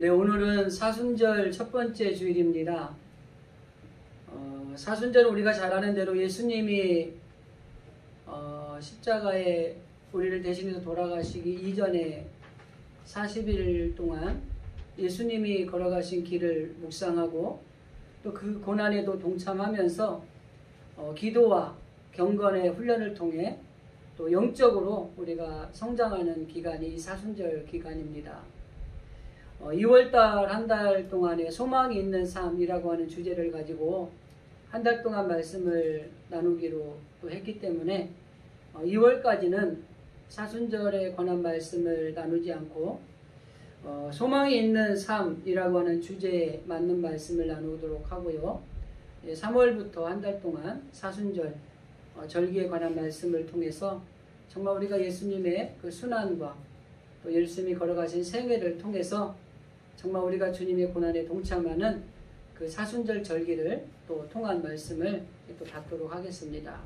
네, 오늘은 사순절 첫 번째 주일입니다. 사순절은 우리가 잘 아는 대로 예수님이 십자가에 우리를 대신해서 돌아가시기 이전에 40일 동안 예수님이 걸어가신 길을 묵상하고 또 그 고난에도 동참하면서 기도와 경건의 훈련을 통해 또 영적으로 우리가 성장하는 기간이 이 사순절 기간입니다. 2월달 한 달 동안에 소망이 있는 삶이라고 하는 주제를 가지고 한 달 동안 말씀을 나누기로 또 했기 때문에 2월까지는 사순절에 관한 말씀을 나누지 않고 소망이 있는 삶이라고 하는 주제에 맞는 말씀을 나누도록 하고요. 3월부터 한 달 동안 사순절 절기에 관한 말씀을 통해서 정말 우리가 예수님의 그 순환과 또 열심히 걸어가신 생애를 통해서 정말 우리가 주님의 고난에 동참하는 그 사순절 절기를 또 통한 말씀을 또 받도록 하겠습니다.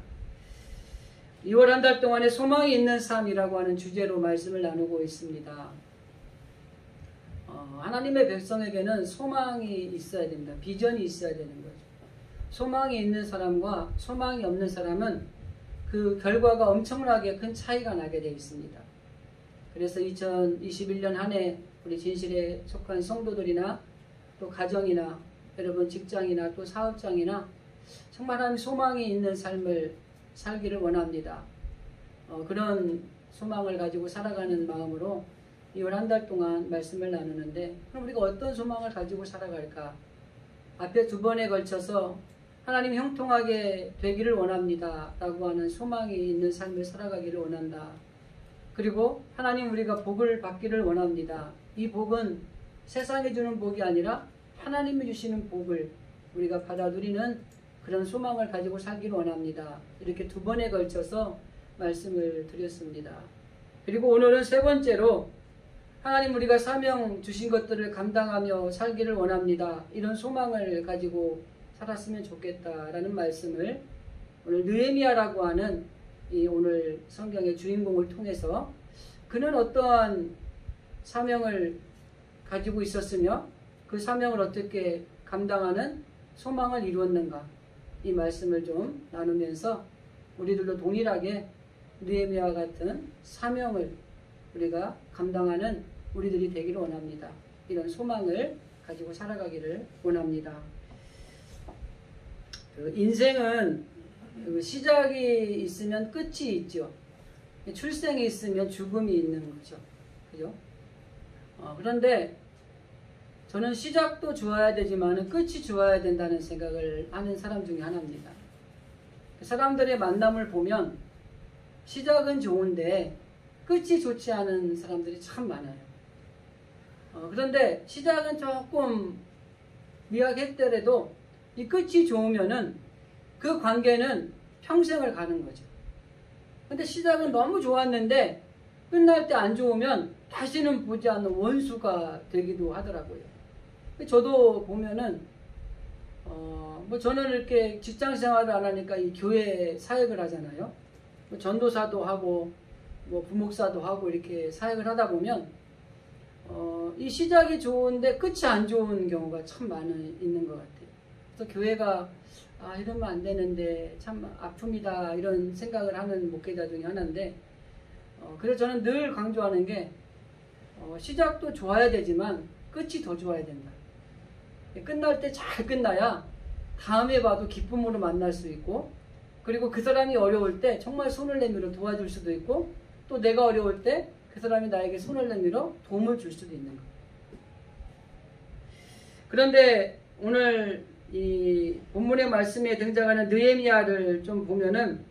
2월 한 달 동안에 소망이 있는 삶이라고 하는 주제로 말씀을 나누고 있습니다. 하나님의 백성에게는 소망이 있어야 됩니다. 비전이 있어야 되는 거죠. 소망이 있는 사람과 소망이 없는 사람은 그 결과가 엄청나게 큰 차이가 나게 되어 있습니다. 그래서 2021년 한 해 우리 진실에 속한 성도들이나 또 가정이나 여러분 직장이나 또 사업장이나 정말 하나님 소망이 있는 삶을 살기를 원합니다. 그런 소망을 가지고 살아가는 마음으로 2월 한 달 동안 말씀을 나누는데, 그럼 우리가 어떤 소망을 가지고 살아갈까? 앞에 두 번에 걸쳐서 하나님 형통하게 되기를 원합니다 라고 하는 소망이 있는 삶을 살아가기를 원한다. 그리고 하나님 우리가 복을 받기를 원합니다. 이 복은 세상이 주는 복이 아니라 하나님이 주시는 복을 우리가 받아 누리는 그런 소망을 가지고 살기를 원합니다. 이렇게 두 번에 걸쳐서 말씀을 드렸습니다. 그리고 오늘은 세 번째로 하나님 우리가 사명 주신 것들을 감당하며 살기를 원합니다. 이런 소망을 가지고 살았으면 좋겠다라는 말씀을 오늘 느헤미야라고 하는 이 오늘 성경의 주인공을 통해서 그는 어떠한 사명을 가지고 있었으며 그 사명을 어떻게 감당하는 소망을 이루었는가, 이 말씀을 좀 나누면서 우리들도 동일하게 느헤미야와 같은 사명을 우리가 감당하는 우리들이 되기를 원합니다. 이런 소망을 가지고 살아가기를 원합니다. 인생은 시작이 있으면 끝이 있죠. 출생이 있으면 죽음이 있는 거죠. 그죠? 그런데 저는 시작도 좋아야 되지만 끝이 좋아야 된다는 생각을 하는 사람 중에 하나입니다. 사람들의 만남을 보면 시작은 좋은데 끝이 좋지 않은 사람들이 참 많아요. 그런데 시작은 조금 미약했더라도 이 끝이 좋으면은 그 관계는 평생을 가는 거죠. 근데 시작은 너무 좋았는데 끝날 때 안 좋으면 다시는 보지 않는 원수가 되기도 하더라고요. 저도 보면은 저는 이렇게 직장 생활을 안 하니까 이 교회 사역을 하잖아요. 전도사도 하고 부목사도 하고 이렇게 사역을 하다 보면 이 시작이 좋은데 끝이 안 좋은 경우가 참 있는 것 같아요. 그래서 교회가 이러면 안 되는데 참 아픕니다 이런 생각을 하는 목회자 중에 하나인데, 그래서 저는 늘 강조하는 게 시작도 좋아야 되지만 끝이 더 좋아야 된다. 끝날 때 잘 끝나야 다음에 봐도 기쁨으로 만날 수 있고, 그리고 그 사람이 어려울 때 정말 손을 내밀어 도와줄 수도 있고, 또 내가 어려울 때 그 사람이 나에게 손을 내밀어 도움을 줄 수도 있는 거예요. 그런데 오늘 이 본문의 말씀에 등장하는 느헤미야를 좀 보면은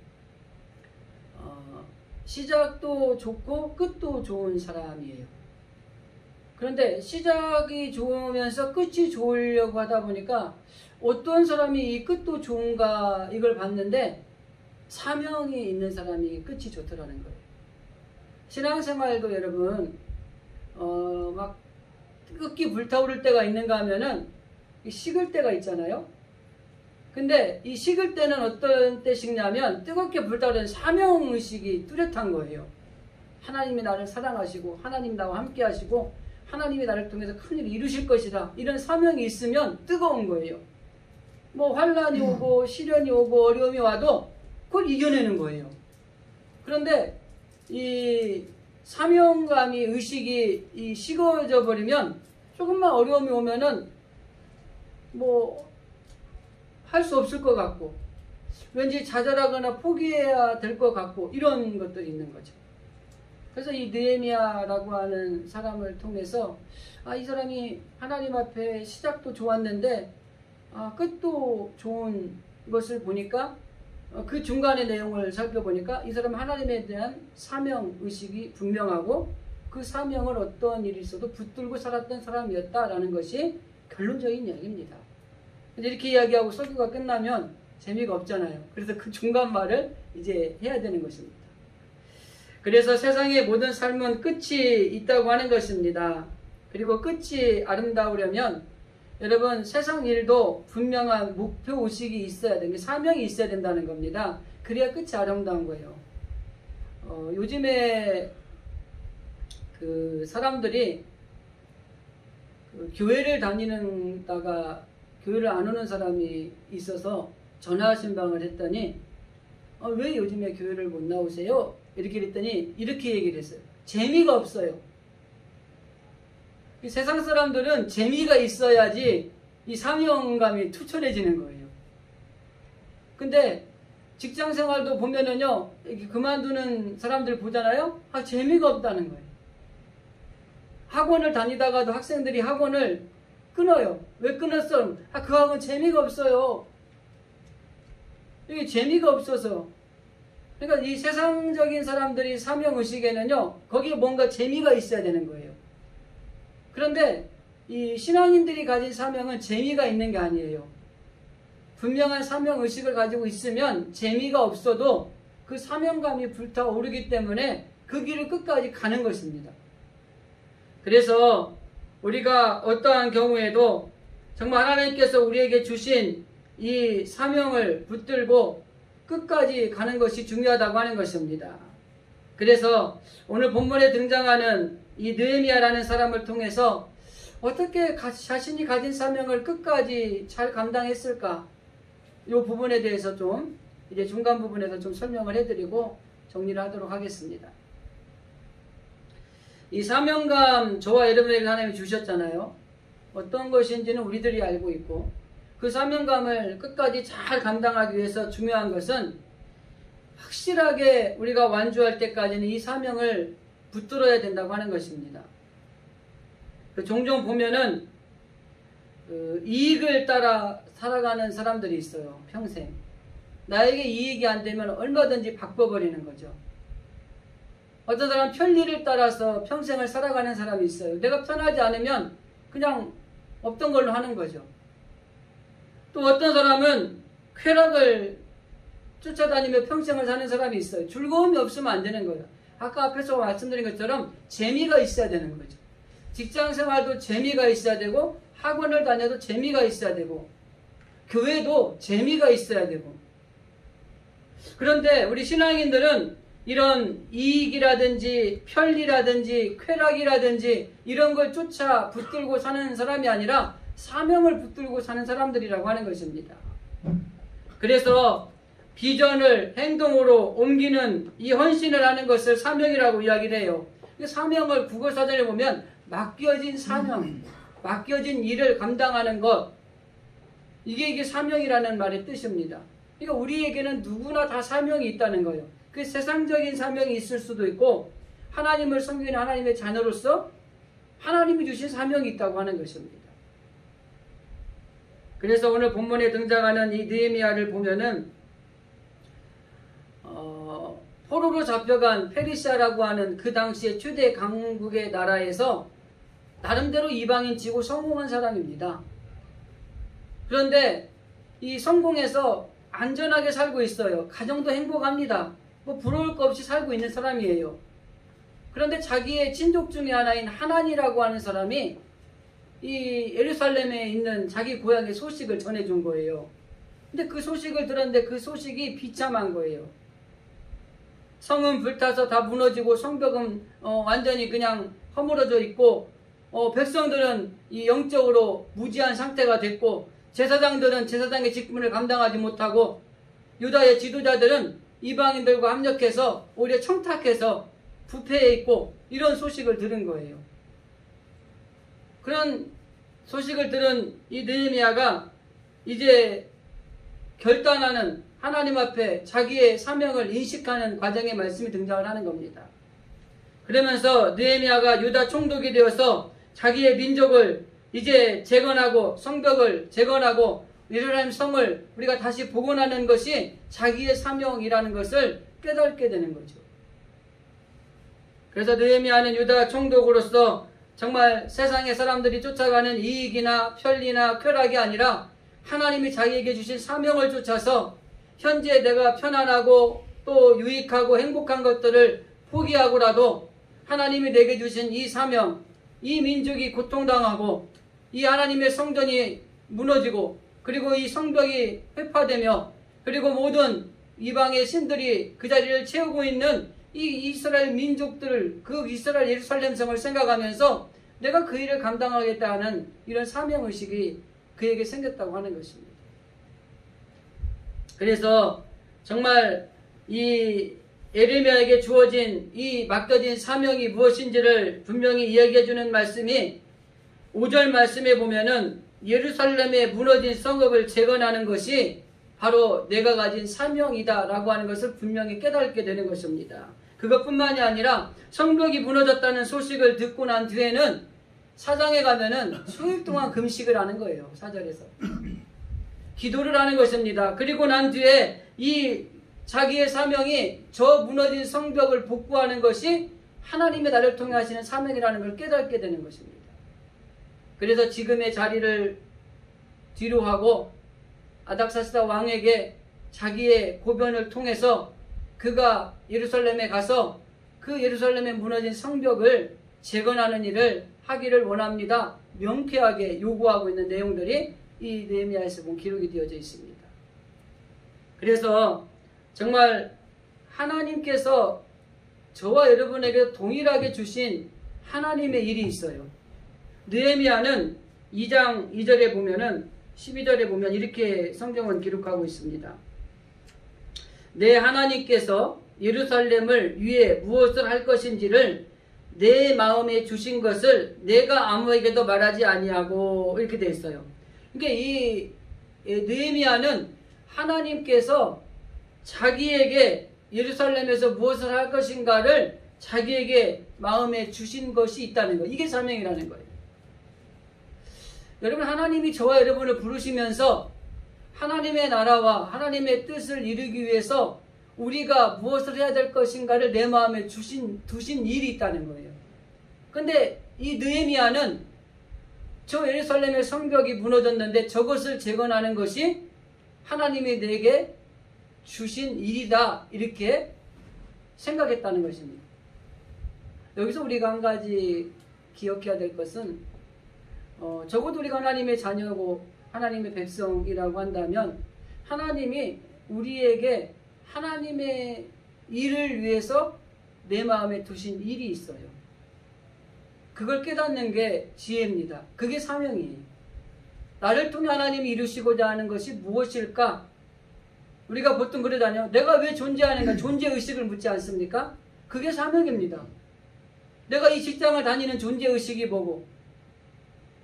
시작도 좋고 끝도 좋은 사람이에요. 그런데 시작이 좋으면서 끝이 좋으려고 하다 보니까 어떤 사람이 이 끝도 좋은가 이걸 봤는데 사명이 있는 사람이 끝이 좋더라는 거예요. 신앙생활도 여러분 막 뜨겁게 불타오를 때가 있는가 하면은 식을 때가 있잖아요. 근데 이 식을 때는 어떤 때 식냐면 뜨겁게 불타오르는 사명의식이 뚜렷한 거예요. 하나님이 나를 사랑하시고 하나님 나와 함께 하시고 하나님이 나를 통해서 큰일을 이루실 것이다. 이런 사명이 있으면 뜨거운 거예요. 뭐 환란이 오고 시련이 오고 어려움이 와도 그걸 이겨내는 거예요. 그런데 이 사명감이 의식이 식어져 버리면 조금만 어려움이 오면은 뭐 할 수 없을 것 같고 왠지 좌절하거나 포기해야 될 것 같고 이런 것들이 있는 거죠. 그래서 이 느헤미야라고 하는 사람을 통해서 이 사람이 하나님 앞에 시작도 좋았는데 끝도 좋은 것을 보니까 그 중간의 내용을 살펴보니까 이 사람은 하나님에 대한 사명의식이 분명하고 그 사명을 어떤 일이 있어도 붙들고 살았던 사람이었다라는 것이 결론적인 이야기입니다. 근데 이렇게 이야기하고 설교가 끝나면 재미가 없잖아요. 그래서 그 중간 말을 이제 해야 되는 것입니다. 그래서 세상의 모든 삶은 끝이 있다고 하는 것입니다. 그리고 끝이 아름다우려면 여러분 세상 일도 분명한 목표의식이 있어야 되는 사명이 있어야 된다는 겁니다. 그래야 끝이 아름다운 거예요. 요즘에 그 사람들이 교회를 다니다가 교회를 안 오는 사람이 있어서 전화 신방을 했더니 왜 요즘에 교회를 못 나오세요? 이렇게 그랬더니 이렇게 얘기를 했어요. 재미가 없어요. 이 세상 사람들은 재미가 있어야지 이 사명감이 투철해지는 거예요. 근데 직장 생활도 보면은요, 이렇게 그만두는 사람들 보잖아요? 재미가 없다는 거예요. 학원을 다니다가도 학생들이 학원을 끊어요. 왜 끊었어? 그 학원 재미가 없어요. 이게 재미가 없어서. 그러니까 이 세상적인 사람들이 사명의식에는요, 거기에 뭔가 재미가 있어야 되는 거예요. 그런데 이 신앙인들이 가진 사명은 재미가 있는 게 아니에요. 분명한 사명의식을 가지고 있으면 재미가 없어도 그 사명감이 불타오르기 때문에 그 길을 끝까지 가는 것입니다. 그래서 우리가 어떠한 경우에도 정말 하나님께서 우리에게 주신 이 사명을 붙들고 끝까지 가는 것이 중요하다고 하는 것입니다. 그래서 오늘 본문에 등장하는 이 느헤미야라는 사람을 통해서 어떻게 자신이 가진 사명을 끝까지 잘 감당했을까? 이 부분에 대해서 좀 이제 중간 부분에서 좀 설명을 해드리고 정리를 하도록 하겠습니다. 이 사명감 저와 여러분에게 하나님이 주셨잖아요. 어떤 것인지는 우리들이 알고 있고 그 사명감을 끝까지 잘 감당하기 위해서 중요한 것은 확실하게 우리가 완주할 때까지는 이 사명을 붙들어야 된다고 하는 것입니다. 종종 보면은 이익을 따라 살아가는 사람들이 있어요. 평생. 나에게 이익이 안 되면 얼마든지 바꿔버리는 거죠. 어떤 사람은 편리를 따라서 평생을 살아가는 사람이 있어요. 내가 편하지 않으면 그냥 없던 걸로 하는 거죠. 또 어떤 사람은 쾌락을 쫓아다니며 평생을 사는 사람이 있어요. 즐거움이 없으면 안 되는 거예요. 아까 앞에서 말씀드린 것처럼 재미가 있어야 되는 거죠. 직장 생활도 재미가 있어야 되고 학원을 다녀도 재미가 있어야 되고 교회도 재미가 있어야 되고 그런데 우리 신앙인들은 이런 이익이라든지 편리라든지 쾌락이라든지 이런 걸 쫓아 붙들고 사는 사람이 아니라 사명을 붙들고 사는 사람들이라고 하는 것입니다. 그래서 비전을 행동으로 옮기는 이 헌신을 하는 것을 사명이라고 이야기를 해요. 사명을 국어사전에 보면 맡겨진 사명, 맡겨진 일을 감당하는 것 이게 사명이라는 말의 뜻입니다. 그러니까 우리에게는 누구나 다 사명이 있다는 거예요. 그 세상적인 사명이 있을 수도 있고 하나님을 섬기는 하나님의 자녀로서 하나님이 주신 사명이 있다고 하는 것입니다. 그래서 오늘 본문에 등장하는 이 느헤미야를 보면은 포로로 잡혀간 페르시아라고 하는 그 당시의 최대 강국의 나라에서 나름대로 이방인 치고 성공한 사람입니다. 그런데 이 성공해서 안전하게 살고 있어요. 가정도 행복합니다. 뭐 부러울 거 없이 살고 있는 사람이에요. 그런데 자기의 친족 중에 하나인 하난이라고 하는 사람이 이 예루살렘에 있는 자기 고향의 소식을 전해준 거예요. 근데 그 소식을 들었는데 그 소식이 비참한 거예요. 성은 불타서 다 무너지고 성벽은 완전히 그냥 허물어져 있고 백성들은 이 영적으로 무지한 상태가 됐고 제사장들은 제사장의 직분을 감당하지 못하고 유다의 지도자들은 이방인들과 합력해서 오히려 청탁해서 부패해 있고 이런 소식을 들은 거예요. 그런 소식을 들은 이 느헤미야가 이제 결단하는 하나님 앞에 자기의 사명을 인식하는 과정의 말씀이 등장을 하는 겁니다. 그러면서 느헤미야가 유다 총독이 되어서 자기의 민족을 이제 재건하고 성벽을 재건하고 예루살렘 성을 우리가 다시 복원하는 것이 자기의 사명이라는 것을 깨닫게 되는 거죠. 그래서 느헤미야는 유다 총독으로서 정말 세상의 사람들이 쫓아가는 이익이나 편리나 쾌락이 아니라 하나님이 자기에게 주신 사명을 쫓아서 현재 내가 편안하고 또 유익하고 행복한 것들을 포기하고라도 하나님이 내게 주신 이 사명, 이 민족이 고통당하고 이 하나님의 성전이 무너지고 그리고 이 성벽이 회파되며 그리고 모든 이방의 신들이 그 자리를 채우고 있는 이 이스라엘 민족들, 그 이스라엘 예루살렘 성을 생각하면서 내가 그 일을 감당하겠다는 이런 사명의식이 그에게 생겼다고 하는 것입니다. 그래서 정말 이 예레미야에게 주어진 이 맡겨진 사명이 무엇인지를 분명히 이야기해주는 말씀이 5절 말씀에 보면은 예루살렘의 무너진 성읍을 재건하는 것이 바로 내가 가진 사명이다 라고 하는 것을 분명히 깨닫게 되는 것입니다. 그것뿐만이 아니라 성벽이 무너졌다는 소식을 듣고 난 뒤에는 사장에 가면은 수일 동안 금식을 하는 거예요. 4절에서 기도를 하는 것입니다. 그리고 난 뒤에 이 자기의 사명이 저 무너진 성벽을 복구하는 것이 하나님의 나를 통해 하시는 사명이라는 걸 깨닫게 되는 것입니다. 그래서 지금의 자리를 뒤로 하고 아닥사스다 왕에게 자기의 고변을 통해서 그가 예루살렘에 가서 그 예루살렘에 무너진 성벽을 재건하는 일을 하기를 원합니다. 명쾌하게 요구하고 있는 내용들이 이 느헤미야에서 본 기록이 되어져 있습니다. 그래서 정말 하나님께서 저와 여러분에게 동일하게 주신 하나님의 일이 있어요. 느헤미야는 2장 2절에 보면은 12절에 보면 이렇게 성경은 기록하고 있습니다. 내 하나님께서 예루살렘을 위해 무엇을 할 것인지를 내 마음에 주신 것을 내가 아무에게도 말하지 아니하고 이렇게 되어 있어요. 그러니까 이 느헤미야는 하나님께서 자기에게 예루살렘에서 무엇을 할 것인가를 자기에게 마음에 주신 것이 있다는 거. 이게 사명이라는 거예요. 여러분, 하나님이 저와 여러분을 부르시면서 하나님의 나라와 하나님의 뜻을 이루기 위해서 우리가 무엇을 해야 될 것인가를 내 마음에 두신 일이 있다는 거예요. 근데 이 느헤미야는 저 예루살렘의 성벽이 무너졌는데 저것을 재건하는 것이 하나님이 내게 주신 일이다, 이렇게 생각했다는 것입니다. 여기서 우리가 한 가지 기억해야 될 것은 적어도 우리가 하나님의 자녀고 하나님의 백성이라고 한다면 하나님이 우리에게 하나님의 일을 위해서 내 마음에 두신 일이 있어요. 그걸 깨닫는 게 지혜입니다. 그게 사명이에요. 나를 통해 하나님이 이루시고자 하는 것이 무엇일까? 우리가 보통 그러잖아요. 내가 왜 존재하는가? 존재의식을 묻지 않습니까? 그게 사명입니다. 내가 이 직장을 다니는 존재의식이 뭐고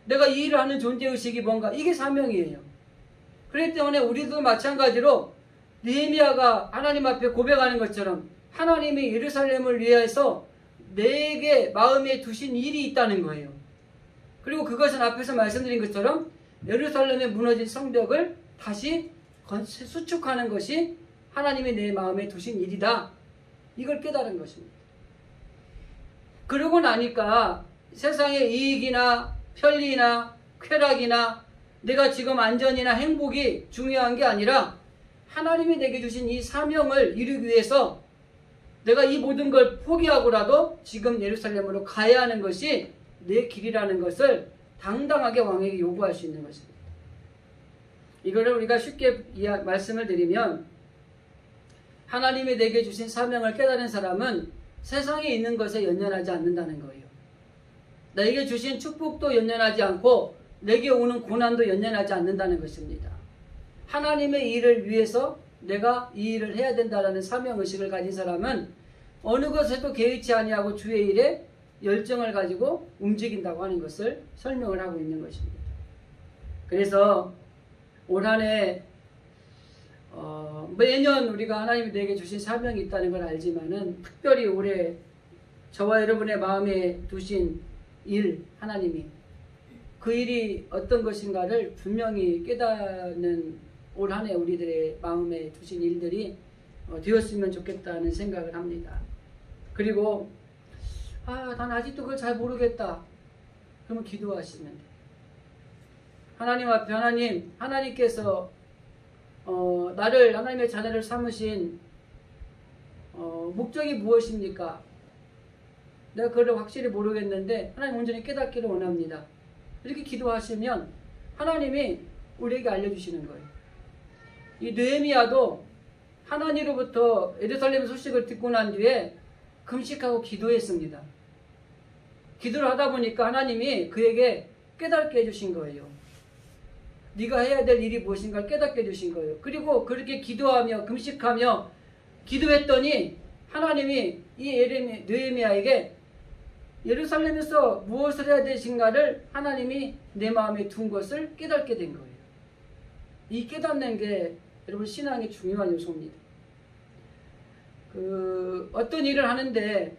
내가 이 일을 하는 존재의식이 뭔가, 이게 사명이에요. 그렇기 때문에 우리도 마찬가지로 느헤미야가 하나님 앞에 고백하는 것처럼 하나님이 예루살렘을 위해서 내게 마음에 두신 일이 있다는 거예요. 그리고 그것은 앞에서 말씀드린 것처럼 예루살렘에 무너진 성벽을 다시 수축하는 것이 하나님이 내 마음에 두신 일이다. 이걸 깨달은 것입니다. 그러고 나니까 세상의 이익이나 편리나 쾌락이나 내가 지금 안전이나 행복이 중요한 게 아니라 하나님이 내게 주신 이 사명을 이루기 위해서 내가 이 모든 걸 포기하고라도 지금 예루살렘으로 가야 하는 것이 내 길이라는 것을 당당하게 왕에게 요구할 수 있는 것입니다. 이거를 우리가 쉽게 말씀을 드리면 하나님이 내게 주신 사명을 깨달은 사람은 세상에 있는 것에 연연하지 않는다는 거예요. 내게 주신 축복도 연연하지 않고 내게 오는 고난도 연연하지 않는다는 것입니다. 하나님의 일을 위해서 내가 이 일을 해야 된다는 사명의식을 가진 사람은 어느 것에도 개의치 아니하고 주의 일에 열정을 가지고 움직인다고 하는 것을 설명을 하고 있는 것입니다. 그래서 올 한해 매년 우리가 하나님이 내게 주신 사명이 있다는 걸 알지만은 특별히 올해 저와 여러분의 마음에 두신 일, 하나님이 그 일이 어떤 것인가를 분명히 깨닫는 올 한해 우리들의 마음에 두신 일들이 되었으면 좋겠다는 생각을 합니다. 그리고 난 아직도 그걸 잘 모르겠다. 그러면 기도하시면 돼요. 하나님 앞에 하나님께서 나를 하나님의 자녀를 삼으신 목적이 무엇입니까? 내가 그걸 확실히 모르겠는데 하나님 온전히 깨닫기를 원합니다. 이렇게 기도하시면 하나님이 우리에게 알려주시는 거예요. 이 느헤미야도 하나님으로부터 예루살렘 소식을 듣고 난 뒤에 금식하고 기도했습니다. 기도를 하다 보니까 하나님이 그에게 깨닫게 해주신 거예요. 네가 해야 될 일이 무엇인가 깨닫게 해주신 거예요. 그리고 그렇게 기도하며 금식하며 기도했더니 하나님이 이 느헤미야에게 예루살렘에서 무엇을 해야 되신가를 하나님이 내 마음에 둔 것을 깨닫게 된 거예요. 이 깨닫는 게 여러분 신앙의 중요한 요소입니다. 어떤 일을 하는데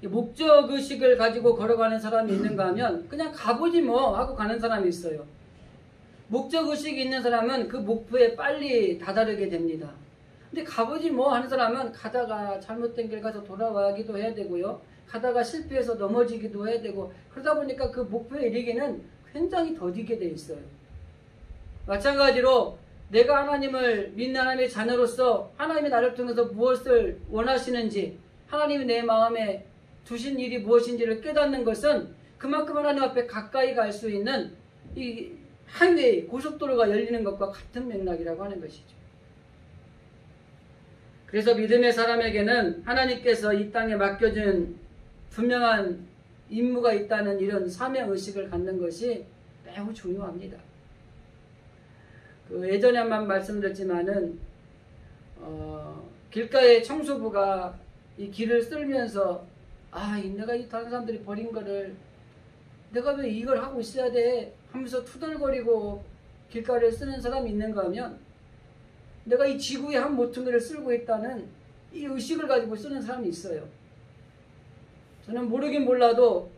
목적의식을 가지고 걸어가는 사람이 있는가 하면 그냥 가보지 뭐 하고 가는 사람이 있어요. 목적의식이 있는 사람은 그 목표에 빨리 다다르게 됩니다. 근데 가보지 뭐 하는 사람은 가다가 잘못된 길 가서 돌아와기도 해야 되고요. 가다가 실패해서 넘어지기도 해야 되고 그러다 보니까 그 목표에 이르기는 굉장히 더디게 돼 있어요. 마찬가지로 내가 하나님을 믿는 하나님의 자녀로서 하나님이 나를 통해서 무엇을 원하시는지 하나님이 내 마음에 두신 일이 무엇인지를 깨닫는 것은 그만큼 하나님 앞에 가까이 갈 수 있는 이 하이웨이 고속도로가 열리는 것과 같은 맥락이라고 하는 것이죠. 그래서 믿음의 사람에게는 하나님께서 이 땅에 맡겨준 분명한 임무가 있다는 이런 사명의식을 갖는 것이 매우 중요합니다. 예전에 한번 말씀드렸지만은 길가에 청소부가 이 길을 쓸면서 내가 이 다른 사람들이 버린 거를 내가 왜 이걸 하고 있어야 돼 하면서 투덜거리고 길가를 쓰는 사람이 있는가 하면 내가 이 지구의 한 모퉁이를 쓸고 있다는 이 의식을 가지고 쓰는 사람이 있어요. 저는 모르긴 몰라도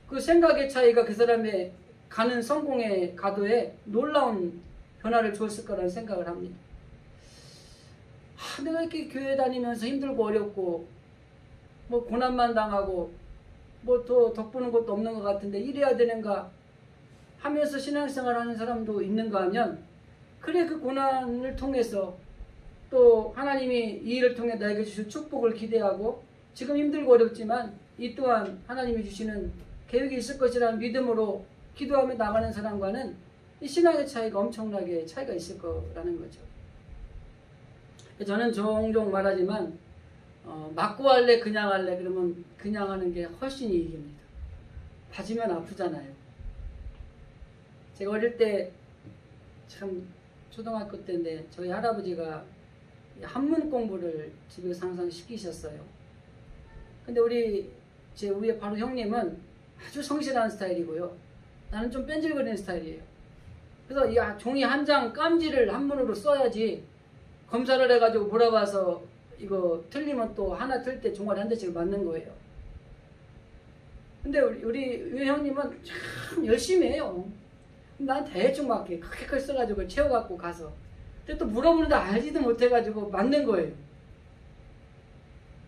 그 생각의 차이가 그 사람의 가는 성공의 가도에 놀라운 변화를 주었을 거라는 생각을 합니다. 내가 이렇게 교회 다니면서 힘들고 어렵고 뭐 고난만 당하고 뭐 또 덕보는 것도 없는 것 같은데 이래야 되는가 하면서 신앙생활 하는 사람도 있는가 하면 그래 그 고난을 통해서 또 하나님이 이 일을 통해 나에게 주실 축복을 기대하고 지금 힘들고 어렵지만 이 또한 하나님이 주시는 계획이 있을 것이라는 믿음으로 기도하며 나가는 사람과는 이 신앙의 차이가 엄청나게 차이가 있을 거라는 거죠. 저는 종종 말하지만 맞고 할래 그냥 할래 그러면 그냥 하는 게 훨씬 이익입니다. 맞으면 아프잖아요. 제가 어릴 때 참 초등학교 때인데 저희 할아버지가 한문 공부를 집에서 항상 시키셨어요. 근데 제 위에 바로 형님은 아주 성실한 스타일이고요. 나는 좀 뺀질거리는 스타일이에요. 그래서 이 종이 한 장 깜지를 한문으로 써야지 검사를 해가지고 물어봐서 이거 틀리면 또 하나 틀 때 종아리 한 대씩 맞는 거예요. 근데 우리 형님은 참 열심히 해요. 난 대충 막 크게 크게 써가지고 채워갖고 가서 근데 또 물어보는데 알지도 못해가지고 맞는 거예요.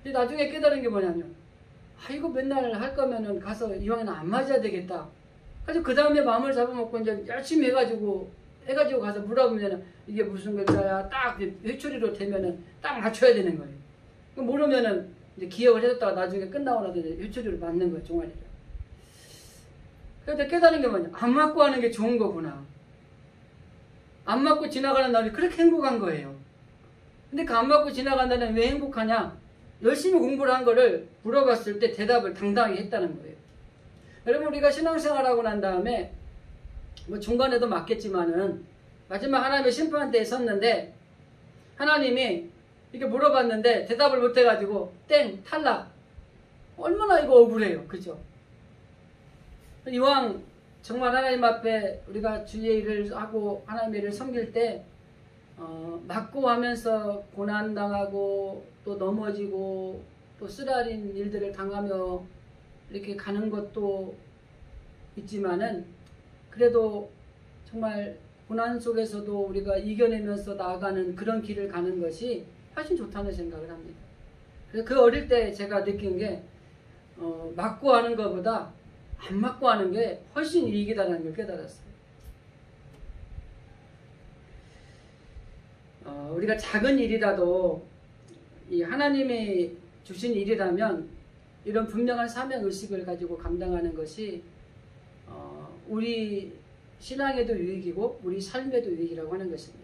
근데 나중에 깨달은 게 뭐냐면 이거 맨날 할 거면은 가서 이왕에는 안 맞아야 되겠다. 그래서 그 다음에 마음을 잡아먹고 이제 열심히 해가지고 가서 물어보면은 이게 무슨 글자야 딱 회초리로 대면은 딱 맞춰야 되는 거예요. 모르면은 이제 기억을 해뒀다가 나중에 끝나고 나서 이제 회초리로 맞는 거예요, 종아리를. 그래서 깨달은 게 뭐냐, 안 맞고 하는 게 좋은 거구나. 안 맞고 지나가는 날이 그렇게 행복한 거예요. 근데 그 안 맞고 지나간 날은 왜 행복하냐? 열심히 공부를 한 거를 물어봤을 때 대답을 당당하게 했다는 거예요. 여러분 우리가 신앙생활하고 난 다음에 뭐 중간에도 맞겠지만은 마지막 하나님의 심판대에 섰는데 하나님이 이렇게 물어봤는데 대답을 못해가지고 땡 탈락. 얼마나 이거 억울해요. 그죠? 이왕 정말 하나님 앞에 우리가 주의 일을 하고 하나님의 일을 섬길 때 맞고 하면서 고난당하고 또 넘어지고 또 쓰라린 일들을 당하며 이렇게 가는 것도 있지만은 그래도 정말 고난 속에서도 우리가 이겨내면서 나아가는 그런 길을 가는 것이 훨씬 좋다는 생각을 합니다. 그래서 그 어릴 때 제가 느낀 게 맞고 하는 것보다 안 맞고 하는 게 훨씬 이익이다라는 걸 깨달았어요. 우리가 작은 일이라도 이 하나님이 주신 일이라면 이런 분명한 사명의식을 가지고 감당하는 것이 우리 신앙에도 유익이고 우리 삶에도 유익이라고 하는 것입니다.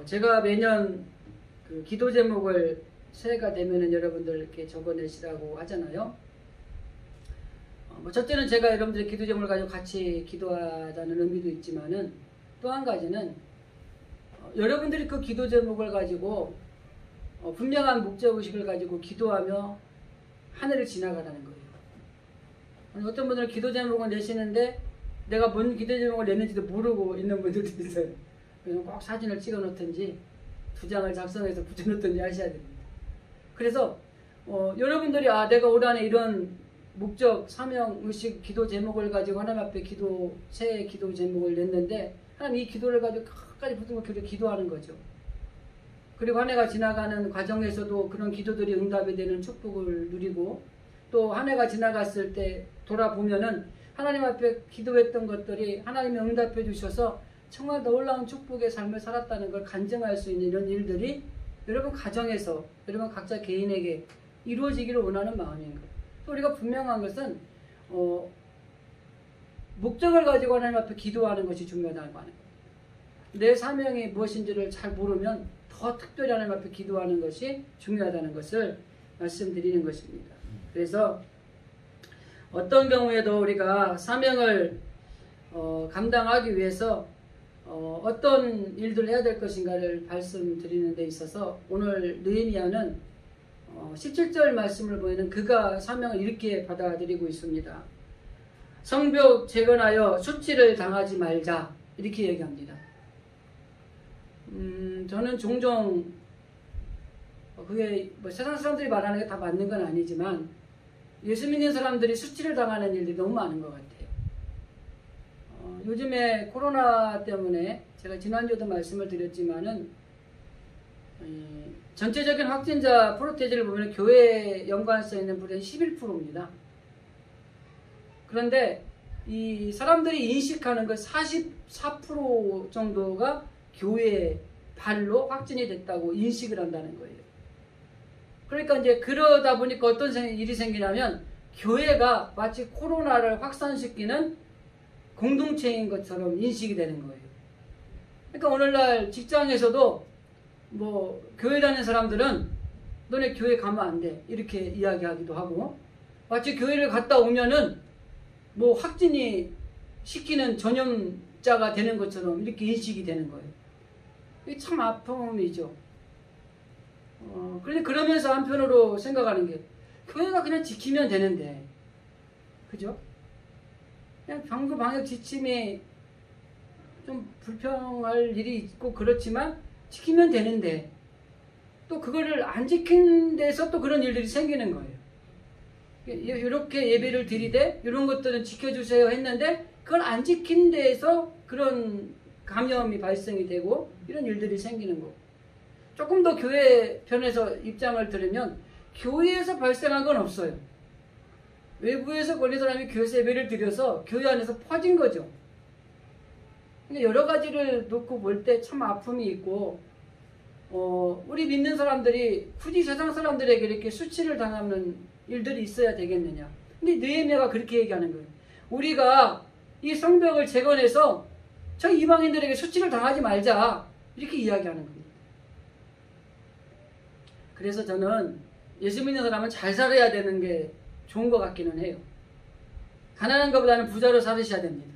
제가 매년 그 기도 제목을 새해가 되면은 여러분들 이렇게 적어내시라고 하잖아요. 첫째는 제가 여러분들의 기도 제목을 가지고 같이 기도하자는 의미도 있지만은 또 한 가지는 여러분들이 그 기도 제목을 가지고 분명한 목적의식을 가지고 기도하며 하늘을 지나가라는 거예요. 어떤 분들은 기도 제목을 내시는데 내가 뭔 기도 제목을 냈는지도 모르고 있는 분들도 있어요. 그래서 꼭 사진을 찍어 놓든지 2장을 작성해서 붙여놓든지 하셔야 됩니다. 그래서 여러분들이 내가 올 한해 이런 목적, 사명의식 기도 제목을 가지고 하나님 앞에 새해 기도 제목을 냈는데 하나님 이 기도를 가지고 끝까지 붙들고 기도하는 거죠. 그리고 한 해가 지나가는 과정에서도 그런 기도들이 응답이 되는 축복을 누리고 또 한 해가 지나갔을 때 돌아보면은 하나님 앞에 기도했던 것들이 하나님이 응답해 주셔서 정말 놀라운 축복의 삶을 살았다는 걸 간증할 수 있는 이런 일들이 여러분 가정에서 여러분 각자 개인에게 이루어지기를 원하는 마음인 거예요. 또 우리가 분명한 것은 목적을 가지고 하나님 앞에 기도하는 것이 중요하다는 거예요. 내 사명이 무엇인지를 잘 모르면 더 특별히 하나님 앞에 기도하는 것이 중요하다는 것을 말씀드리는 것입니다. 그래서 어떤 경우에도 우리가 사명을 감당하기 위해서 어떤 일들을 해야 될 것인가를 말씀드리는 데 있어서 오늘 느헤미야는 17절 말씀을 보면 그가 사명을 이렇게 받아들이고 있습니다. 성벽 재건하여 수치를 당하지 말자 이렇게 얘기합니다. 저는 종종 그게 세상 사람들이 말하는 게 다 맞는 건 아니지만 예수 믿는 사람들이 수치를 당하는 일들이 너무 많은 것 같아요. 요즘에 코로나 때문에 제가 지난주에도 말씀을 드렸지만은 전체적인 확진자 프로테이지를 보면 교회에 연관성 있는 분이 11%입니다. 그런데 이 사람들이 인식하는 그 44% 정도가 교회 발로 확진이 됐다고 인식을 한다는 거예요. 그러니까 이제 그러다 보니까 어떤 일이 생기냐면 교회가 마치 코로나를 확산시키는 공동체인 것처럼 인식이 되는 거예요. 그러니까 오늘날 직장에서도 뭐 교회 다니는 사람들은 너네 교회 가면 안 돼 이렇게 이야기하기도 하고 마치 교회를 갔다 오면은 뭐 확진이 시키는 전염자가 되는 것처럼 이렇게 인식이 되는 거예요. 이게 참 아픔이죠. 그런데 그러면서 한편으로 생각하는 게 교회가 그냥 지키면 되는데 그죠? 그냥 병도 방역 지침이 좀 불평할 일이 있고 그렇지만 지키면 되는데 또 그거를 안 지킨 데서 또 그런 일들이 생기는 거예요. 이렇게 예배를 드리되 이런 것들은 지켜주세요 했는데 그걸 안 지킨 데에서 그런 감염이 발생이 되고 이런 일들이 생기는 거고 조금 더 교회 편에서 입장을 들으면 교회에서 발생한 건 없어요. 외부에서 걸린 사람이 교회에서 예배를 드려서 교회 안에서 퍼진 거죠. 근데 여러 가지를 놓고 볼 때 참 아픔이 있고 우리 믿는 사람들이 굳이 세상 사람들에게 이렇게 수치를 당하는 일들이 있어야 되겠느냐. 근데 느헤미야가 그렇게 얘기하는 거예요. 우리가 이 성벽을 재건해서 저 이방인들에게 수치를 당하지 말자 이렇게 이야기하는 겁니다. 그래서 저는 예수 믿는 사람은 잘 살아야 되는 게 좋은 것 같기는 해요. 가난한 것보다는 부자로 살으셔야 됩니다.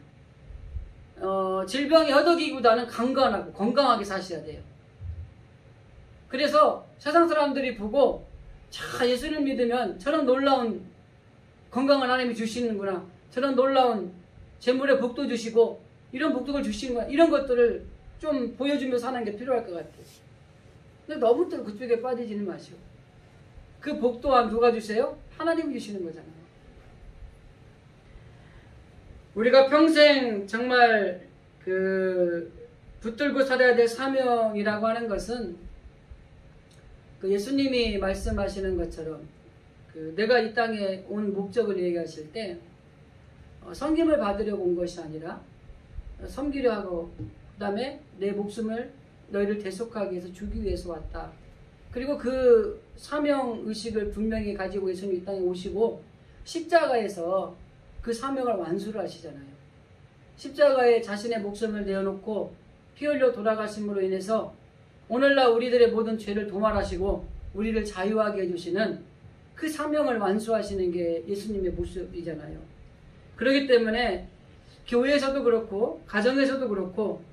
질병이 허덕이기보다는 강건하고 건강하게 사셔야 돼요. 그래서 세상 사람들이 보고 자, 예수를 믿으면 저런 놀라운 건강을 하나님이 주시는구나, 저런 놀라운 재물의 복도 주시고 이런 복덕을 주시는구나, 이런 것들을 좀 보여주면서 사는 게 필요할 것 같아요. 근데 너무 또 그쪽에 빠지지는 마시고, 그 복 또한 누가 주세요? 하나님이 주시는 거잖아요. 우리가 평생 정말 붙들고 살아야 될 사명이라고 하는 것은 예수님이 말씀하시는 것처럼 내가 이 땅에 온 목적을 얘기하실 때 섬김을 받으려고 온 것이 아니라 섬기려 하고, 그 다음에 내 목숨을 너희를 대속하기 위해서 주기 위해서 왔다. 그리고 그 사명의식을 분명히 가지고 예수님 이 땅에 오시고 십자가에서 그 사명을 완수를 하시잖아요. 십자가에 자신의 목숨을 내어놓고 피 흘려 돌아가심으로 인해서 오늘날 우리들의 모든 죄를 도말하시고 우리를 자유하게 해주시는 그 사명을 완수하시는 게 예수님의 모습이잖아요. 그렇기 때문에 교회에서도 그렇고 가정에서도 그렇고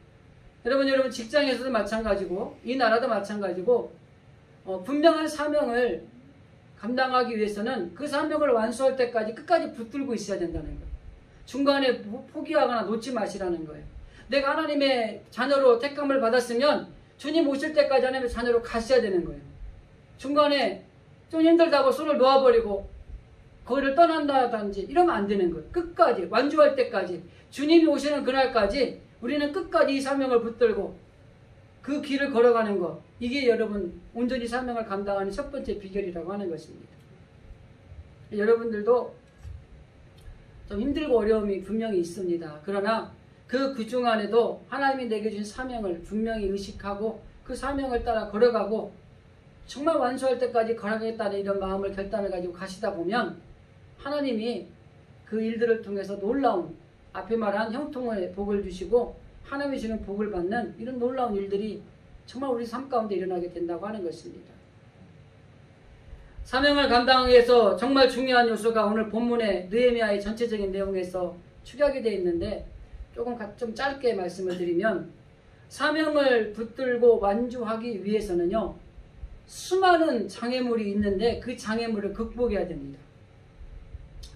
여러분 직장에서도 마찬가지고 이 나라도 마찬가지고 분명한 사명을 감당하기 위해서는 그 사명을 완수할 때까지 끝까지 붙들고 있어야 된다는 거예요. 중간에 포기하거나 놓지 마시라는 거예요. 내가 하나님의 자녀로 택감을 받았으면 주님 오실 때까지 하나님의 자녀로 가셔야 되는 거예요. 중간에 좀 힘들다고 손을 놓아버리고 거기를 떠난다든지 이러면 안 되는 거예요. 끝까지 완주할 때까지, 주님이 오시는 그날까지 우리는 끝까지 이 사명을 붙들고 그 길을 걸어가는 것, 이게 여러분 온전히 사명을 감당하는 첫 번째 비결이라고 하는 것입니다. 여러분들도 좀 힘들고 어려움이 분명히 있습니다. 그러나 그 중 안에도 하나님이 내게 주신 사명을 분명히 의식하고 그 사명을 따라 걸어가고 정말 완수할 때까지 걸어가겠다는 이런 마음을 결단을 가지고 가시다 보면 하나님이 그 일들을 통해서 놀라운, 앞에 말한 형통의 복을 주시고 하나님이 주는 복을 받는 이런 놀라운 일들이 정말 우리 삶 가운데 일어나게 된다고 하는 것입니다. 사명을 감당하기 위해서 정말 중요한 요소가 오늘 본문의 느헤미야의 전체적인 내용에서 축약이 되어 있는데 좀 짧게 말씀을 드리면, 사명을 붙들고 완주하기 위해서는요, 수많은 장애물이 있는데 그 장애물을 극복해야 됩니다.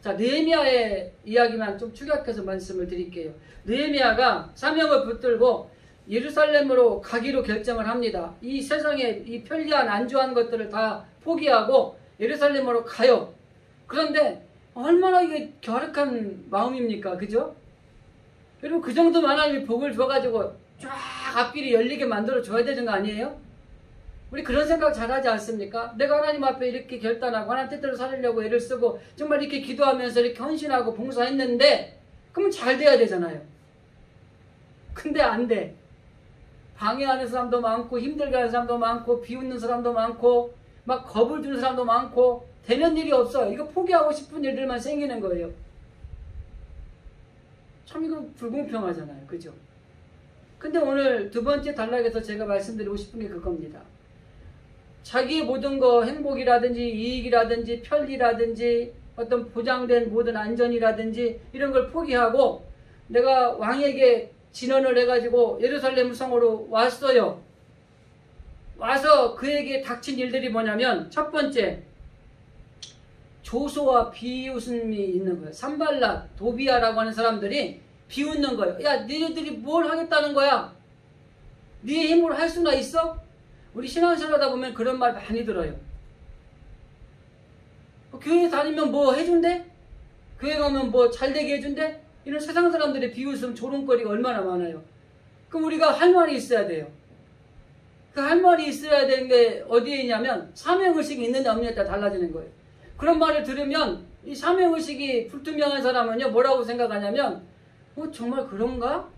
자, 느헤미야의 이야기만 좀 축약해서 말씀을 드릴게요. 느헤미야가 사명을 붙들고 예루살렘으로 가기로 결정을 합니다. 이 세상에 이 편리한 안주한 것들을 다 포기하고 예루살렘으로 가요. 그런데 얼마나 이게 결핵한 마음입니까? 그죠? 그리고 그 정도면 하나님이 복을 줘가지고 쫙 앞길이 열리게 만들어 줘야 되는 거 아니에요? 우리 그런 생각 잘 하지 않습니까? 내가 하나님 앞에 이렇게 결단하고 하나님 뜻대로 살으려고 애를 쓰고 정말 이렇게 기도하면서 이렇게 헌신하고 봉사했는데 그러면 잘 돼야 되잖아요. 근데 안 돼. 방해하는 사람도 많고 힘들게 하는 사람도 많고 비웃는 사람도 많고 막 겁을 주는 사람도 많고 되는 일이 없어요. 이거 포기하고 싶은 일들만 생기는 거예요. 참 이거 불공평하잖아요. 그죠? 근데 오늘 두 번째 단락에서 제가 말씀드리고 싶은 게 그겁니다. 자기의 모든 거, 행복이라든지 이익이라든지 편리라든지 어떤 보장된 모든 안전이라든지 이런 걸 포기하고 내가 왕에게 진언을 해가지고 예루살렘 성으로 왔어요. 와서 그에게 닥친 일들이 뭐냐면, 첫 번째, 조소와 비웃음이 있는 거예요. 산발랏, 도비아라고 하는 사람들이 비웃는 거예요. 야, 너희들이 뭘 하겠다는 거야? 네 힘으로 할 수나 있어? 우리 신앙생활 하다 보면 그런 말 많이 들어요. 교회 다니면 뭐 해준대? 교회 가면 뭐 잘되게 해준대? 이런 세상 사람들의 비웃음, 조롱거리가 얼마나 많아요. 그럼 우리가 할 말이 있어야 돼요. 그 할 말이 있어야 되는 게 어디에 있냐면 사명의식이 있느냐 없느냐에 따라 달라지는 거예요. 그런 말을 들으면 이 사명의식이 불투명한 사람은요, 뭐라고 생각하냐면 정말 그런가?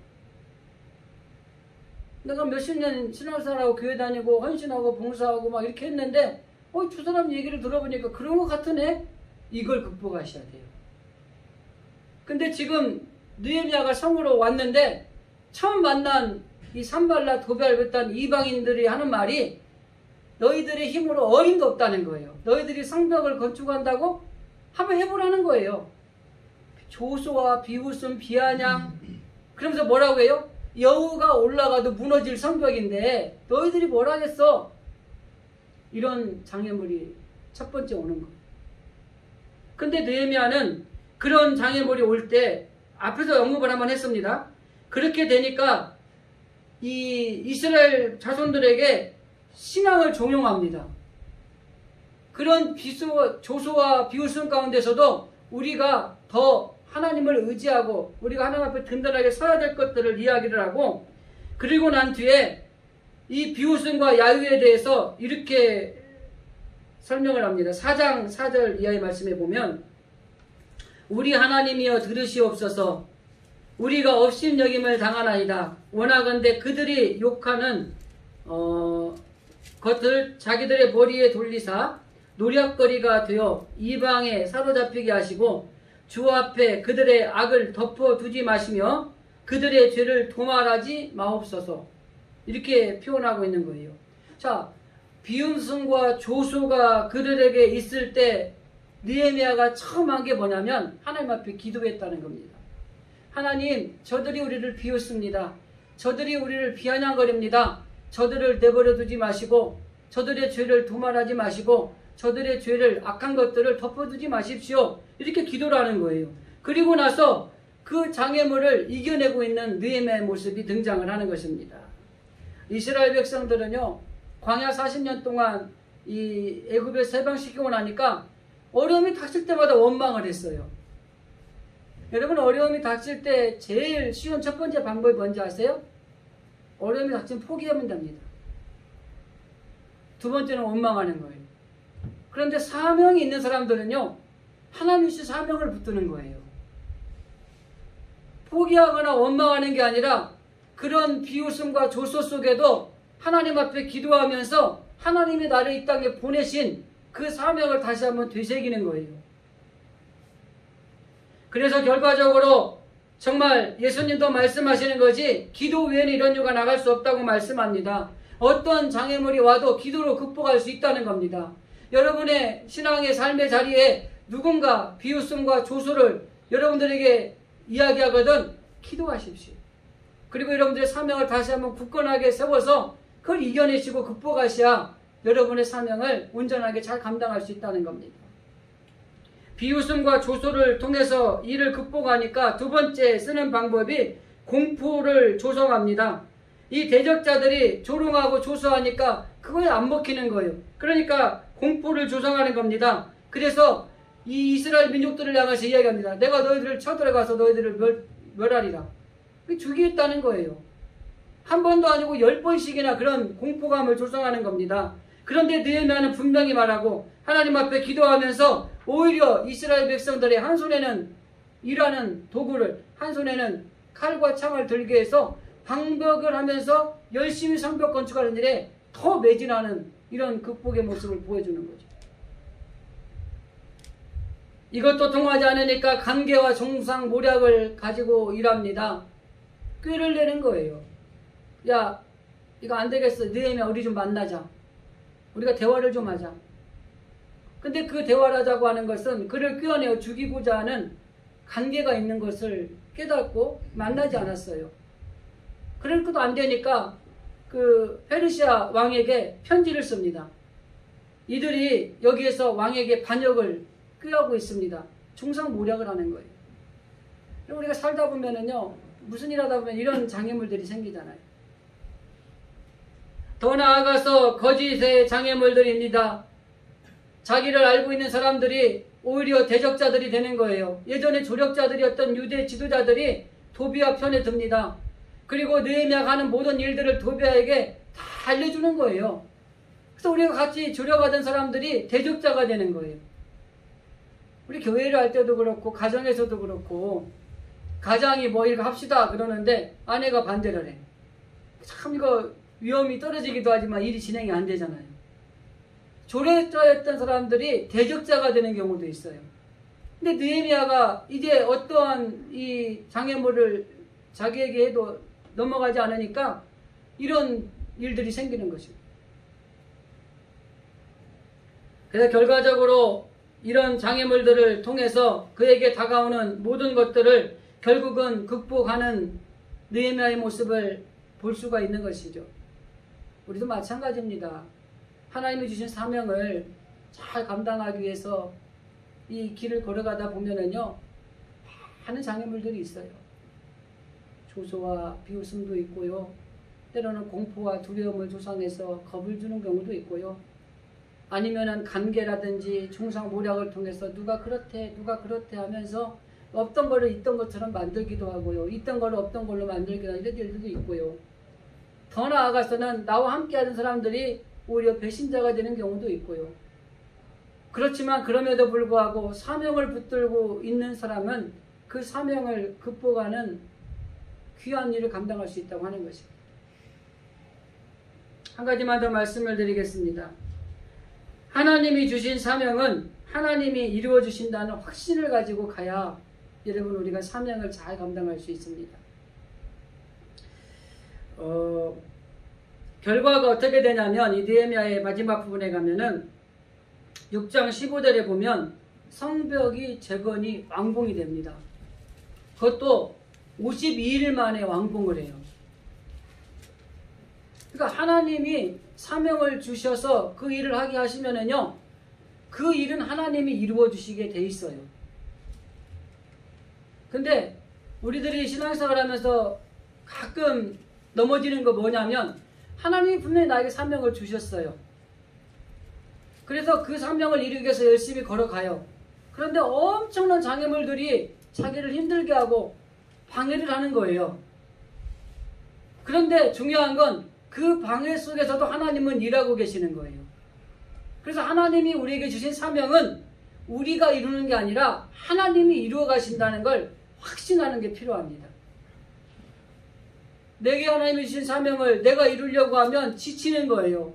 내가 몇십 년 신앙생활하고 교회 다니고 헌신하고 봉사하고 막 이렇게 했는데 저 사람 얘기를 들어보니까 그런 것 같으네? 이걸 극복하셔야 돼요. 근데 지금 느헤미야가 성으로 왔는데 처음 만난 이 산발랏, 도비아를 비롯한 이방인들이 하는 말이 너희들의 힘으로 어림도 없다는 거예요. 너희들이 성벽을 건축한다고? 한번 해보라는 거예요. 조소와 비웃음, 비아냥. 그러면서 뭐라고 해요? 여우가 올라가도 무너질 성벽인데 너희들이 뭘 하겠어? 이런 장애물이 첫 번째 오는 거예요. 근데 느헤미야는 그런 장애물이 올 때 앞에서 언급을 한번 했습니다. 그렇게 되니까 이 이스라엘 자손들에게 신앙을 종용합니다. 그런 조소와 비웃음 가운데서도 우리가 더 하나님을 의지하고 우리가 하나님 앞에 든든하게 서야 될 것들을 이야기를 하고, 그리고 난 뒤에 이 비웃음과 야유에 대해서 이렇게 설명을 합니다. 4장 4절 이하의 말씀에 보면 우리 하나님이여 들으시옵소서. 우리가 업신여김을 당하나이다. 원하건대 그들이 욕하는 것을 자기들의 머리에 돌리사 노략거리가 되어 이방에 사로잡히게 하시고 주 앞에 그들의 악을 덮어두지 마시며 그들의 죄를 도말하지 마옵소서. 이렇게 표현하고 있는 거예요. 자, 비웃음과 조소가 그들에게 있을 때 느헤미야가 처음 한 게 뭐냐면 하나님 앞에 기도했다는 겁니다. 하나님, 저들이 우리를 비웃습니다. 저들이 우리를 비아냥거립니다. 저들을 내버려 두지 마시고 저들의 죄를 도말하지 마시고 저들의 죄를 악한 것들을 덮어두지 마십시오. 이렇게 기도를 하는 거예요. 그리고 나서 그 장애물을 이겨내고 있는 느헤미야의 모습이 등장을 하는 것입니다. 이스라엘 백성들은요, 광야 40년 동안 이 애굽에서 해방시키고 나니까 어려움이 닥칠 때마다 원망을 했어요. 여러분, 어려움이 닥칠 때 제일 쉬운 첫 번째 방법이 뭔지 아세요? 어려움이 닥치면 포기하면 됩니다. 두 번째는 원망하는 거예요. 그런데 사명이 있는 사람들은요, 하나님 씨 사명을 붙드는 거예요. 포기하거나 원망하는 게 아니라 그런 비웃음과 조소 속에도 하나님 앞에 기도하면서 하나님이 나를 이 땅에 보내신 그 사명을 다시 한번 되새기는 거예요. 그래서 결과적으로 정말 예수님도 말씀하시는 거지 기도 외에는 이런 유가 나갈 수 없다고 말씀합니다. 어떤 장애물이 와도 기도로 극복할 수 있다는 겁니다. 여러분의 신앙의 삶의 자리에 누군가 비웃음과 조소를 여러분들에게 이야기하거든 기도하십시오. 그리고 여러분들의 사명을 다시 한번 굳건하게 세워서 그걸 이겨내시고 극복하셔야 여러분의 사명을 온전하게 잘 감당할 수 있다는 겁니다. 비웃음과 조소를 통해서 이를 극복하니까 두 번째 쓰는 방법이 공포를 조성합니다. 이 대적자들이 조롱하고 조소하니까 그거에 안 먹히는 거예요. 그러니까 공포를 조성하는 겁니다. 그래서 이 이스라엘 민족들을 향해서 이야기합니다. 내가 너희들을 쳐들어가서 너희들을 멸하리라. 죽이겠다는 거예요. 한 번도 아니고 10번씩이나 그런 공포감을 조성하는 겁니다. 그런데 느헤미야는 분명히 말하고 하나님 앞에 기도하면서 오히려 이스라엘 백성들의 한 손에는 일하는 도구를, 한 손에는 칼과 창을 들게 해서 방벽을 하면서 열심히 성벽 건축하는 일에 더 매진하는 이런 극복의 모습을 보여주는 거죠. 이것도 통하지 않으니까 간계와 정상 모략을 가지고 일합니다. 꾀를 내는 거예요. 야, 이거 안 되겠어. 느헤미야, 우리 좀 만나자. 우리가 대화를 좀 하자. 근데 그 대화를 하자고 하는 것은 그를 꿰어내어 죽이고자 하는 관계가 있는 것을 깨닫고 만나지 않았어요. 그럴 것도 안 되니까 그 페르시아 왕에게 편지를 씁니다. 이들이 여기에서 왕에게 반역을 꾀하고 있습니다. 중상모략을 하는 거예요. 우리가 살다 보면은요, 무슨 일 하다 보면 이런 장애물들이 생기잖아요. 더 나아가서 거짓의 장애물들입니다. 자기를 알고 있는 사람들이 오히려 대적자들이 되는 거예요. 예전에 조력자들이었던 유대 지도자들이 도비아 편에 듭니다. 그리고 느헤미야가 하는 모든 일들을 도비아에게 다 알려주는 거예요. 그래서 우리가 같이 조력하던 사람들이 대적자가 되는 거예요. 우리 교회를 할 때도 그렇고 가정에서도 그렇고 가장이 뭐 이거 합시다 그러는데 아내가 반대를 해. 참 이거 위험이 떨어지기도 하지만 일이 진행이 안 되잖아요. 조력자였던 사람들이 대적자가 되는 경우도 있어요. 근데 느헤미야가 이제 어떠한 이 장애물을 자기에게 해도 넘어가지 않으니까 이런 일들이 생기는 것입니다. 그래서 결과적으로 이런 장애물들을 통해서 그에게 다가오는 모든 것들을 결국은 극복하는 느헤미야의 모습을 볼 수가 있는 것이죠. 우리도 마찬가지입니다. 하나님이 주신 사명을 잘 감당하기 위해서 이 길을 걸어가다 보면은요, 많은 장애물들이 있어요. 조소와 비웃음도 있고요. 때로는 공포와 두려움을 조성해서 겁을 주는 경우도 있고요. 아니면은 관계라든지 중상모략을 통해서 누가 그렇대 하면서 없던 거를 있던 것처럼 만들기도 하고요. 있던 거를 없던 걸로 만들기도 하는 이런 일들도 있고요. 더 나아가서는 나와 함께하는 사람들이 오히려 배신자가 되는 경우도 있고요. 그렇지만 그럼에도 불구하고 사명을 붙들고 있는 사람은 그 사명을 극복하는 귀한 일을 감당할 수 있다고 하는 것입니다. 한 가지만 더 말씀을 드리겠습니다. 하나님이 주신 사명은 하나님이 이루어 주신다는 확신을 가지고 가야 여러분 우리가 사명을 잘 감당할 수 있습니다. 결과가 어떻게 되냐면 이 느헤미야의 마지막 부분에 가면은 6장 15절에 보면 성벽이 재건이 완공이 됩니다. 그것도 52일 만에 완공을 해요. 그러니까 하나님이 사명을 주셔서 그 일을 하게 하시면은요, 그 일은 하나님이 이루어 주시게 돼 있어요. 근데 우리들이 신앙생활 하면서 가끔 넘어지는 거 뭐냐면 하나님이 분명히 나에게 사명을 주셨어요. 그래서 그 사명을 이루기 위해서 열심히 걸어가요. 그런데 엄청난 장애물들이 자기를 힘들게 하고 방해를 하는 거예요. 그런데 중요한 건 그 방해 속에서도 하나님은 일하고 계시는 거예요. 그래서 하나님이 우리에게 주신 사명은 우리가 이루는 게 아니라 하나님이 이루어 가신다는 걸 확신하는 게 필요합니다. 내게 하나님이 주신 사명을 내가 이루려고 하면 지치는 거예요.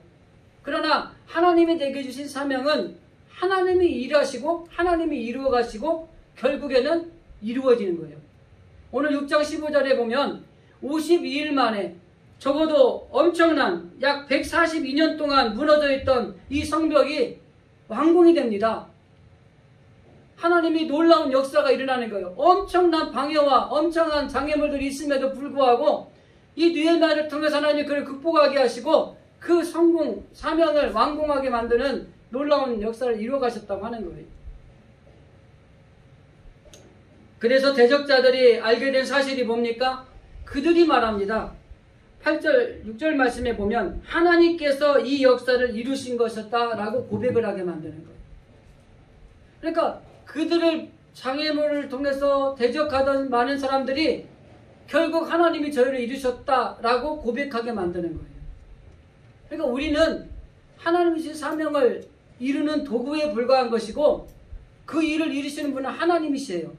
그러나 하나님이 내게 주신 사명은 하나님이 일하시고 하나님이 이루어 가시고 결국에는 이루어지는 거예요. 오늘 6장 15절에 보면 52일 만에 적어도 엄청난 약 142년 동안 무너져 있던 이 성벽이 완공이 됩니다. 하나님이 놀라운 역사가 일어나는 거예요. 엄청난 방해와 엄청난 장애물들이 있음에도 불구하고 이 느헤미야를 통해서 하나님이 그를 극복하게 하시고 그 성공, 사명을 완공하게 만드는 놀라운 역사를 이루어 가셨다고 하는 거예요. 그래서 대적자들이 알게 된 사실이 뭡니까? 그들이 말합니다. 8절, 6절 말씀에 보면 하나님께서 이 역사를 이루신 것이었다라고 고백을 하게 만드는 거예요. 그러니까 그들을 장애물을 통해서 대적하던 많은 사람들이 결국 하나님이 저희를 이루셨다라고 고백하게 만드는 거예요. 그러니까 우리는 하나님이 주신 사명을 이루는 도구에 불과한 것이고 그 일을 이루시는 분은 하나님이시에요.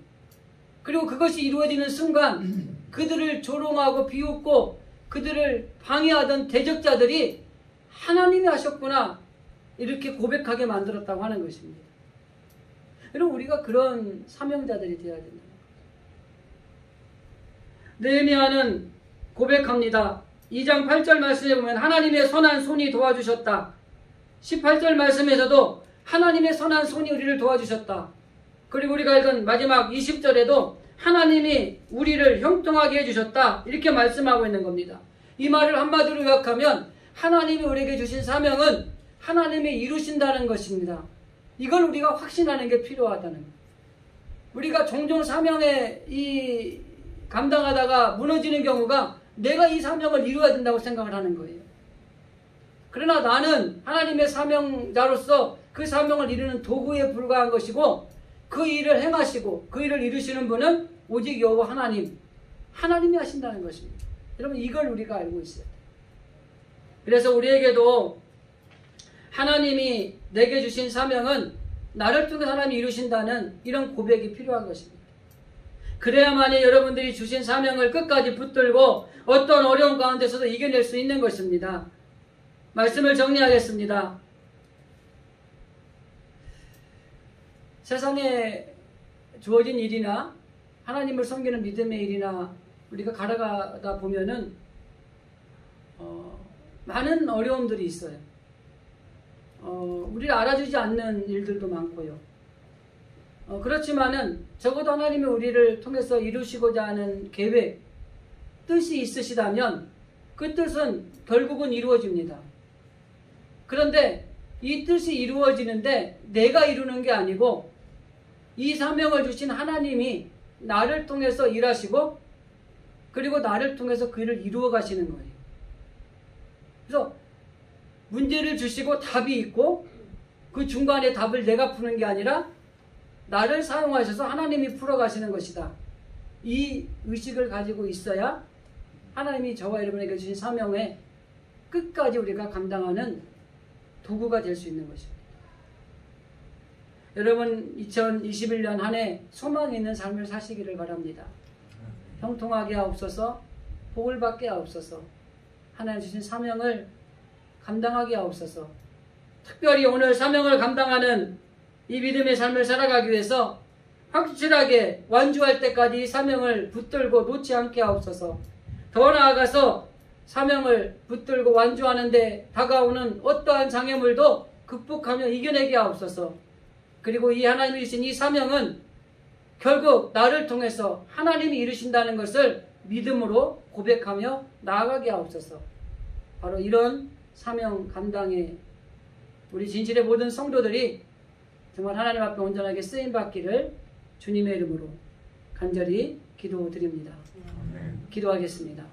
그리고 그것이 이루어지는 순간 그들을 조롱하고 비웃고 그들을 방해하던 대적자들이 하나님이 하셨구나 이렇게 고백하게 만들었다고 하는 것입니다. 여러분 우리가 그런 사명자들이 되어야 된다. 느헤미야는 고백합니다. 2장 8절 말씀에 보면 하나님의 선한 손이 도와주셨다. 18절 말씀에서도 하나님의 선한 손이 우리를 도와주셨다. 그리고 우리가 읽은 마지막 20절에도 하나님이 우리를 형통하게 해주셨다. 이렇게 말씀하고 있는 겁니다. 이 말을 한마디로 요약하면 하나님이 우리에게 주신 사명은 하나님이 이루신다는 것입니다. 이걸 우리가 확신하는 게 필요하다는 거예요. 우리가 종종 사명에 감당하다가 무너지는 경우가 내가 이 사명을 이루어야 된다고 생각을 하는 거예요. 그러나 나는 하나님의 사명자로서 그 사명을 이루는 도구에 불과한 것이고 그 일을 행하시고 그 일을 이루시는 분은 오직 여호와 하나님이 하신다는 것입니다. 여러분 이걸 우리가 알고 있어요. 그래서 우리에게도 하나님이 내게 주신 사명은 나를 통해 하나님이 이루신다는 이런 고백이 필요한 것입니다. 그래야만이 여러분들이 주신 사명을 끝까지 붙들고 어떤 어려운 가운데서도 이겨낼 수 있는 것입니다. 말씀을 정리하겠습니다. 세상에 주어진 일이나 하나님을 섬기는 믿음의 일이나 우리가 걸어가다 보면은 많은 어려움들이 있어요. 우리를 알아주지 않는 일들도 많고요. 그렇지만은 적어도 하나님이 우리를 통해서 이루시고자 하는 계획, 뜻이 있으시다면 그 뜻은 결국은 이루어집니다. 그런데 이 뜻이 이루어지는데 내가 이루는 게 아니고 이 사명을 주신 하나님이 나를 통해서 일하시고 그리고 나를 통해서 그 일을 이루어 가시는 거예요. 그래서 문제를 주시고 답이 있고 그 중간에 답을 내가 푸는 게 아니라 나를 사용하셔서 하나님이 풀어가시는 것이다. 이 의식을 가지고 있어야 하나님이 저와 여러분에게 주신 사명에 끝까지 우리가 감당하는 도구가 될 수 있는 것입니다. 여러분 2021년 한 해 소망이 있는 삶을 사시기를 바랍니다. 형통하게 하옵소서, 복을 받게 하옵소서, 하나님 주신 사명을 감당하게 하옵소서. 특별히 오늘 사명을 감당하는 이 믿음의 삶을 살아가기 위해서 확실하게 완주할 때까지 이 사명을 붙들고 놓지 않게 하옵소서. 더 나아가서 사명을 붙들고 완주하는데 다가오는 어떠한 장애물도 극복하며 이겨내게 하옵소서. 그리고 이 하나님이 주신 이 사명은 결국 나를 통해서 하나님이 이루신다는 것을 믿음으로 고백하며 나아가게 하옵소서. 바로 이런 사명 감당에 우리 진실의 모든 성도들이 정말 하나님 앞에 온전하게 쓰임받기를 주님의 이름으로 간절히 기도드립니다. 기도하겠습니다.